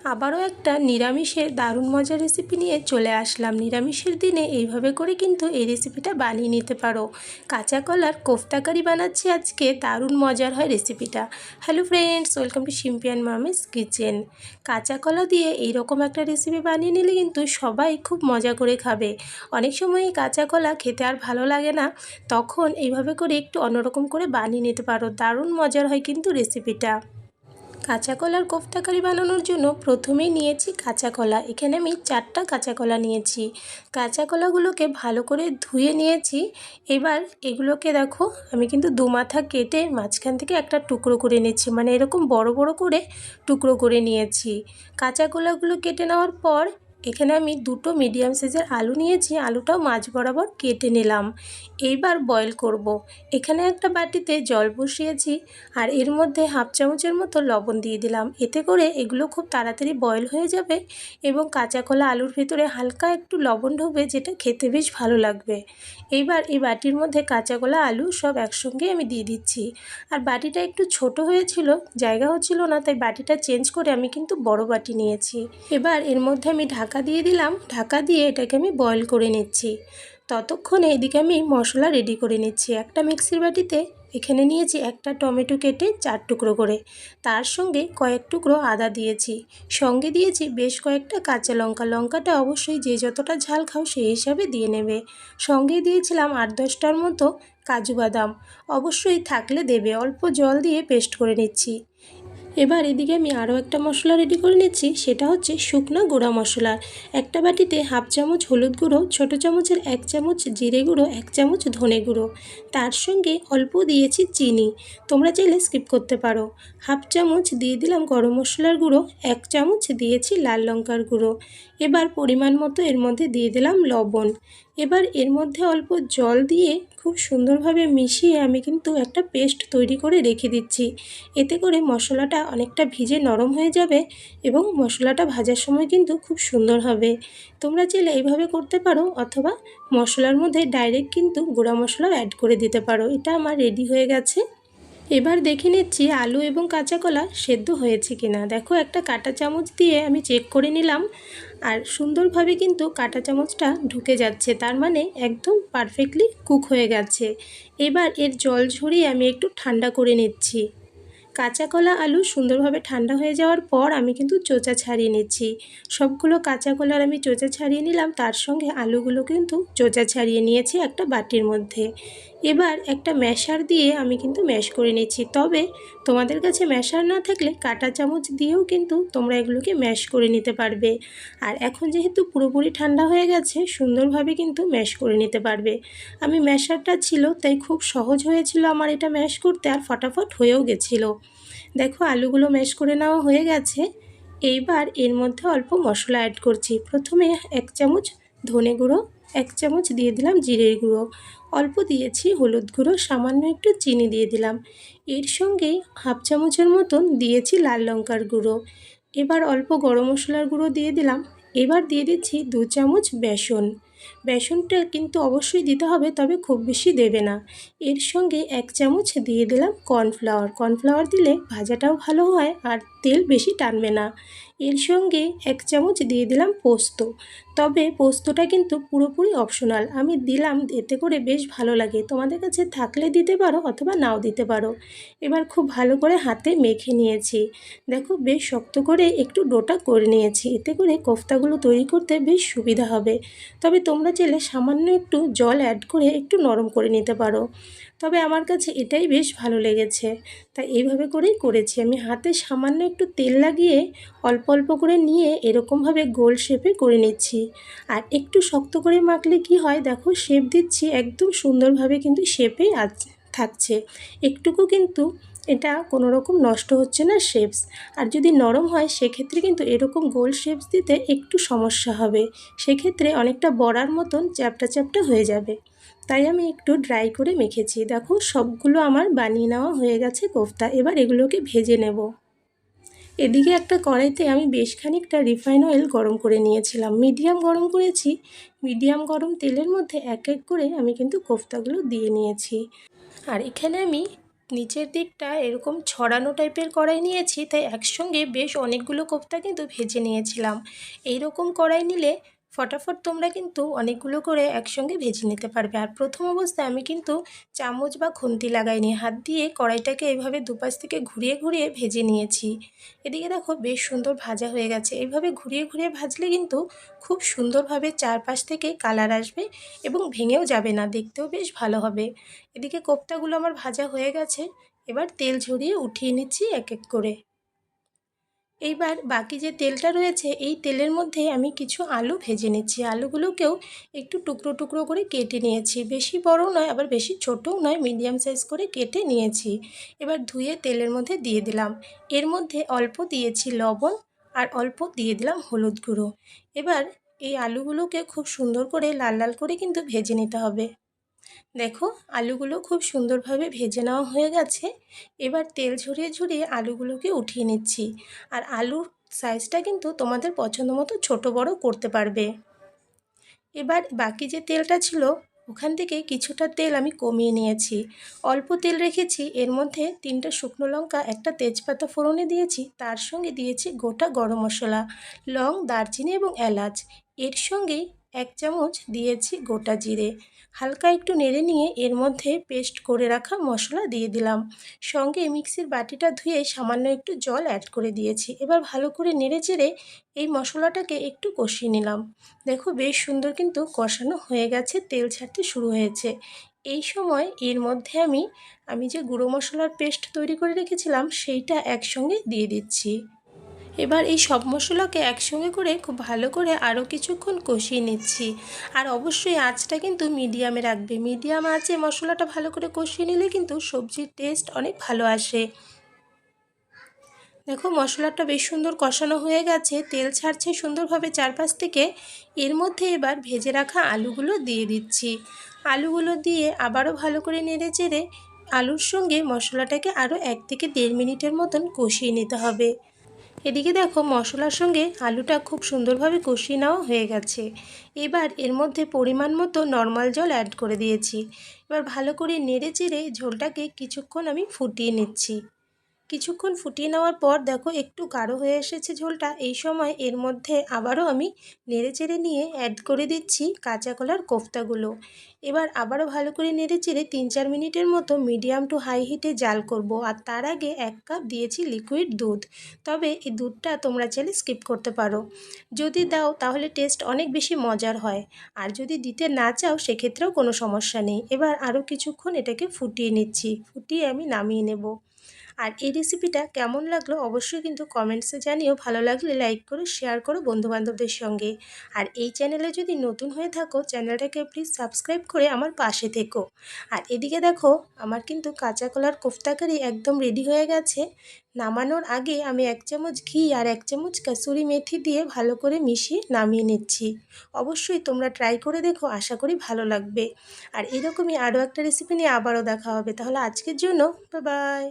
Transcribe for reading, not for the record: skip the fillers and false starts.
আবারও একটা নিরামিষের দারুণ মজার রেসিপি নিয়ে চলে আসলাম। নিরামিষের দিনে এইভাবে করে কিন্তু এই রেসিপিটা বানিয়ে নিতে পারো। কাঁচা কলার কোফতা কারি বানাচ্ছি আজকে, দারুণ মজার হয় রেসিপিটা। Hello friends, welcome to Shimpi and Mami's kitchen. কাঁচা কলা দিয়ে এইরকম একটা রেসিপি বানিয়ে নিলে কিন্তু সবাই খুব মজা করে খাবে। অনেক সময় কাঁচা কলা খেতে আর ভালো লাগে না, তখন এইভাবে করে একটু অন্যরকম করে বানিয়ে নিতে পারো। দারুণ মজার হয় কিন্তু রেসিপিটা। কাঁচা কলার কোফতা কারি বানানোর জন্য প্রথমেই নিয়েছি কাঁচা কলা। এখানে আমি 4টা কাঁচা কলা নিয়েছি। কাঁচা কলাগুলোকে ভালো করে ধুয়ে নিয়েছি। এবার এগুলোকে দেখো, আমি কিন্তু দুমাথা কেটে মাঝখান থেকে একটা টুকরো করে নিচ্ছি, মানে এরকম বড় বড় করে টুকরো করে নিয়েছি। কাঁচা কলাগুলো কেটে নেওয়ার পর এখানে আমি 2টো মিডিয়াম সাইজের আলু নিয়েছি, আলুটাও মাঝ বরাবর কেটে নিলাম। এইবার বয়েল করব। এখানে একটা বাটিতে জল বসিয়েছি আর এর মধ্যে হাফ চামচের মতো লবণ দিয়ে দিলাম। এতে করে এগুলো খুব তাড়াতাড়ি বয়েল হয়ে যাবে এবং কাঁচা কলা আলুর ভেতরে হালকা একটু লবণ ঢুকবে, যেটা খেতে বেশ ভালো লাগবে। এইবার এই বাটির মধ্যে কাঁচা কলা আলু সব একসঙ্গে আমি দিয়ে দিচ্ছি। আর বাটিটা একটু ছোট হয়েছিল, জায়গা হচ্ছিল না, তাই বাটিটা চেঞ্জ করে আমি কিন্তু বড় বাটি নিয়েছি। এবার এর মধ্যে আমি ঢাকা দিয়ে দিলাম। ঢাকা দিয়ে এটাকে আমি বয়েল করে নিচ্ছি। ততক্ষণে এদিকে আমি মশলা রেডি করে নিচ্ছি। একটা মিক্সির বাটিতে এখানে নিয়েছি একটা টমেটো কেটে 4 টুকরো করে, তার সঙ্গে কয়েক টুকরো আদা দিয়েছি, সঙ্গে দিয়েছি বেশ কয়েকটা কাঁচা লঙ্কা। লঙ্কাটা অবশ্যই যে যতটা ঝাল খাও সেই হিসাবে দিয়ে নেবে। সঙ্গে দিয়েছিলাম 8-10টার মতো কাজু বাদাম, অবশ্যই থাকলে দেবে। অল্প জল দিয়ে পেস্ট করে নিচ্ছি। এবার এদিকে আমি আরও একটা মশলা রেডি করে নিচ্ছি, সেটা হচ্ছে শুকনো গুঁড়া মশলা। একটা বাটিতে হাফ চামচ হলুদ গুঁড়ো, ছোটো চামচের 1 চামচ জিরে গুঁড়ো, 1 চামচ ধনে গুঁড়ো, তার সঙ্গে অল্প দিয়েছি চিনি, তোমরা চাইলে স্কিপ করতে পারো। হাফ চামচ দিয়ে দিলাম গরম মশলার গুঁড়ো, 1 চামচ দিয়েছি লাল লঙ্কার গুঁড়ো। এবার পরিমাণ মতো এর মধ্যে দিয়ে দিলাম লবণ। এবার এর মধ্যে অল্প জল দিয়ে খুব সুন্দরভাবে মিশিয়ে আমি কিন্তু একটা পেস্ট তৈরি করে রেখে দিচ্ছি। এতে করে মশলাটা অনেকটা ভিজে নরম হয়ে যাবে এবং মশলাটা ভাজার সময় কিন্তু খুব সুন্দর হবে। তোমরা চাইলে এইভাবে করতে পারো, অথবা মশলার মধ্যে ডাইরেক্ট কিন্তু গুঁড়া মশলাও অ্যাড করে দিতে পারো। এটা আমার রেডি হয়ে গেছে। এবার দেখে নিচ্ছি আলু এবং কাঁচা কলা সেদ্ধ হয়েছে কিনা। দেখো, একটা কাঁটা চামচ দিয়ে আমি চেক করে নিলাম, আর সুন্দরভাবে কিন্তু কাঁটা চামচটা ঢুকে যাচ্ছে, তার মানে একদম পারফেক্টলি কুক হয়ে গেছে। এবার এর জল ঝরিয়ে আমি একটু ঠান্ডা করে নিচ্ছি। কাঁচা কলা আলু সুন্দরভাবে ঠান্ডা হয়ে যাওয়ার পর আমি কিন্তু চোচা ছাড়িয়ে নিচ্ছি। সবগুলো কাঁচা কলার আমি চোচা ছাড়িয়ে নিলাম, তার সঙ্গে আলুগুলো কিন্তু চোচা ছাড়িয়ে নিয়েছি একটা বাটির মধ্যে। এবার একটা ম্যাশার দিয়ে আমি কিন্তু ম্যাশ করে নিচ্ছি। তবে তোমাদের কাছে ম্যাশার না থাকলে কাঁটা চামচ দিয়েও কিন্তু তোমরা এগুলোকে ম্যাশ করে নিতে পারবে। আর এখন যেহেতু পুরোপুরি ঠান্ডা হয়ে গেছে, সুন্দরভাবে কিন্তু ম্যাশ করে নিতে পারবে। আমি ম্যাশারটা ছিল তাই খুব সহজ হয়েছিল আমার এটা ম্যাশ করতে, আর ফটাফট হয়েও গেছিলো। দেখো, আলুগুলো ম্যাশ করে নেওয়া হয়ে গেছে। এইবার এর মধ্যে অল্প মশলা অ্যাড করছি। প্রথমে 1 চামচ ধনে গুঁড়ো, 1 চামচ দিয়ে দিলাম জিরের গুঁড়ো, অল্প দিয়েছি হলুদ গুঁড়ো, সামান্য একটু চিনি দিয়ে দিলাম। এর সঙ্গেই হাফ চামচের মতন দিয়েছি লাল লঙ্কার গুঁড়ো। এবার অল্প গরম মশলার গুঁড়ো দিয়ে দিলাম। এবার দিয়ে দিচ্ছি 2 চামচ বেসন। বেসনটা কিন্তু অবশ্যই দিতে হবে, তবে খুব বেশি দেবে না। এর সঙ্গে 1 চামচ দিয়ে দিলাম কর্নফ্লাওয়ার। কর্নফ্লাওয়ার দিলে ভাজাটাও ভালো হয় আর তেল বেশি টানবে না। এর সঙ্গে 1 চামচ দিয়ে দিলাম পোস্ত। তবে পোস্তটা কিন্তু পুরোপুরি অপশনাল, আমি দিলাম এতে করে বেশ ভালো লাগে। তোমাদের কাছে থাকলে দিতে পারো অথবা নাও দিতে পারো। এবার খুব ভালো করে হাতে মেখে নিয়েছি। দেখো, বেশ শক্ত করে একটু ডোটা করে নিয়েছি, এতে করে কোফতাগুলো তৈরি করতে বেশ সুবিধা হবে। তবে তোমরা চাইলে সামান্য একটু জল অ্যাড করে একটু নরম করে নিতে পারো। তবে আমার কাছে এটাই বেশ ভালো লেগেছে, তাই এইভাবে করেই করেছি। আমি হাতে সামান্য একটু তেল লাগিয়ে অল্প অল্প করে নিয়ে এরকমভাবে গোল শেপে করে নিচ্ছি। আর একটু শক্ত করে মাখলে কি হয়, দেখো শেপ দিচ্ছি, একদম সুন্দরভাবে কিন্তু শেপে থাকছে। একটুকু কিন্তু এটা কোনো রকম নষ্ট হচ্ছে না শেপস। আর যদি নরম হয় সেক্ষেত্রে কিন্তু এরকম গোল শেপস দিতে একটু সমস্যা হবে, সেক্ষেত্রে অনেকটা বড়ার মতন চ্যাপটা চ্যাপটা হয়ে যাবে। তাই আমি একটু ড্রাই করে মেখেছি। দেখো, সবগুলো আমার বানিয়ে নেওয়া হয়ে গেছে কোফতা। এবার এগুলোকে ভেজে নেব। এদিকে একটা কড়াইতে আমি বেশ খানিকটা রিফাইন অয়েল গরম করে নিয়েছিলাম, মিডিয়াম গরম করেছি। মিডিয়াম গরম তেলের মধ্যে এক এক করে আমি কিন্তু কোফতাগুলো দিয়ে নিয়েছি। আর এখানে আমি নিচের দিকটা এরকম ছড়ানো টাইপের কড়াই নিয়েছি, তাই একসঙ্গে বেশ অনেকগুলো কোফতা কিন্তু ভেজে নিয়েছিলাম। এই রকম কড়াই নিলে ফটাফট তোমরা কিন্তু অনেকগুলো করে একসঙ্গে ভেজে নিতে পারবে। আর প্রথম অবস্থায় আমি কিন্তু চামচ বা খুন্তি লাগাইনি, হাত দিয়ে কড়াইটাকে এইভাবে দুপাশ থেকে ঘুরিয়ে ঘুরিয়ে ভেজে নিয়েছি। এদিকে দেখো বেশ সুন্দর ভাজা হয়ে গেছে। এইভাবে ঘুরিয়ে ঘুরিয়ে ভাজলে কিন্তু খুব সুন্দরভাবে চারপাশ থেকে কালার আসবে এবং ভেঙেও যাবে না, দেখতেও বেশ ভালো হবে। এদিকে কোফতাগুলো আমার ভাজা হয়ে গেছে, এবার তেল ঝরিয়ে উঠিয়ে নিচ্ছি এক এক করে। এইবার বাকি যে তেলটা রয়েছে এই তেলের মধ্যে আমি কিছু আলু ভেজে নিচ্ছি। আলুগুলোকেও একটু টুকরো টুকরো করে কেটে নিয়েছি, বেশি বড় নয় আবার বেশি ছোটও নয়, মিডিয়াম সাইজ করে কেটে নিয়েছি। এবার ধুয়ে তেলের মধ্যে দিয়ে দিলাম। এর মধ্যে অল্প দিয়েছি লবণ আর অল্প দিয়ে দিলাম হলুদ গুঁড়ো। এবার এই আলুগুলোকে খুব সুন্দর করে লাল লাল করে কিন্তু ভেজে নিতে হবে। দেখো আলুগুলো খুব সুন্দরভাবে ভেজে নেওয়া হয়ে গেছে। এবার তেল ঝরিয়ে ঝরিয়ে আলুগুলোকে উঠিয়ে নিচ্ছি। আর আলুর সাইজটা কিন্তু তোমাদের পছন্দ মতো ছোটো বড়ো করতে পারবে। এবার বাকি যে তেলটা ছিল ওখান থেকে কিছুটা তেল আমি কমিয়ে নিয়েছি, অল্প তেল রেখেছি। এর মধ্যে 3টে শুকনো লঙ্কা, একটা তেজপাতা ফোড়নে দিয়েছি, তার সঙ্গে দিয়েছি গোটা গরম মশলা, লং, দারচিনি এবং এলাচ। এর সঙ্গেই 1 চামচ দিয়েছি গোটা জিরে। হালকা একটু নেড়ে নিয়ে এর মধ্যে পেস্ট করে রাখা মশলা দিয়ে দিলাম। সঙ্গে মিক্সির বাটিটা ধুয়ে সামান্য একটু জল অ্যাড করে দিয়েছি। এবার ভালো করে নেড়ে চেড়ে এই মশলাটাকে একটু কষিয়ে নিলাম। দেখো বেশ সুন্দর কিন্তু কষানো হয়ে গেছে, তেল ছাড়তে শুরু হয়েছে। এই সময় এর মধ্যে আমি যে গুঁড়ো মশলার পেস্ট তৈরি করে রেখেছিলাম সেইটা একসঙ্গে দিয়ে দিচ্ছি। এবার এই সব মশলাকে একসঙ্গে করে খুব ভালো করে আরও কিছুক্ষণ কষিয়ে নিচ্ছি। আর অবশ্যই আঁচটা কিন্তু মিডিয়ামে রাখবে। মিডিয়াম আঁচে মশলাটা ভালো করে কষিয়ে নিলে কিন্তু সবজির টেস্ট অনেক ভালো আসে। দেখো মশলাটা বেশ সুন্দর কষানো হয়ে গেছে, তেল ছাড়ছে সুন্দরভাবে চারপাশ থেকে। এর মধ্যে এবার ভেজে রাখা আলুগুলো দিয়ে দিচ্ছি। আলুগুলো দিয়ে আবারও ভালো করে নেড়ে চেড়ে আলুর সঙ্গে মশলাটাকে আরও 1 থেকে 1.5 মিনিটের মতন কষিয়ে নিতে হবে। এদিকে দেখো মশলার সঙ্গে আলুটা খুব সুন্দরভাবে কষিয়ে নেওয়া হয়ে গেছে। এবার এর মধ্যে পরিমাণ মতো নর্মাল জল অ্যাড করে দিয়েছি। এবার ভালো করে নেড়ে চেড়ে ঝোলটাকে কিছুক্ষণ আমি ফুটিয়ে নিচ্ছি। কিছুক্ষণ ফুটিয়ে নেওয়ার পর দেখো একটু গাঢ় হয়ে এসেছে ঝোলটা। এই সময় এর মধ্যে আবারও আমি নেড়েচেড়ে নিয়ে অ্যাড করে দিচ্ছি কাঁচা কলার কোফতাগুলো। এবার আবারও ভালো করে নেড়েচেড়ে 3-4 মিনিটের মতো মিডিয়াম টু হাই হিটে জাল করব। আর তার আগে 1 কাপ দিয়েছি লিকুইড দুধ, তবে এই দুধটা তোমরা চাইলে স্কিপ করতে পারো। যদি দাও তাহলে টেস্ট অনেক বেশি মজার হয়, আর যদি দিতে না চাও সেক্ষেত্রেও কোনো সমস্যা নেই। এবার আরও কিছুক্ষণ এটাকে ফুটিয়ে নিচ্ছি, ফুটিয়ে আমি নামিয়ে নেব। আর এই রেসিপিটা কেমন লাগলো অবশ্যই কিন্তু কমেন্টসে জানিও। ভালো লাগলে লাইক করো, শেয়ার করো বন্ধুবান্ধবদের সঙ্গে। আর এই চ্যানেলে যদি নতুন হয়ে থাকো চ্যানেলটাকে প্লিজ সাবস্ক্রাইব করে আমার পাশে থেকো। আর এদিকে দেখো আমার কিন্তু কাঁচা কলার কোফতা কারি একদম রেডি হয়ে গেছে। নামানোর আগে আমি 1 চামচ ঘি আর 1 চামচ কাসুরি মেথি দিয়ে ভালো করে মিশিয়ে নামিয়ে নিচ্ছি। অবশ্যই তোমরা ট্রাই করে দেখো, আশা করি ভালো লাগবে। আর এরকমই আরও একটা রেসিপি নিয়ে আবারও দেখা হবে। তাহলে আজকের জন্য বাই বাই।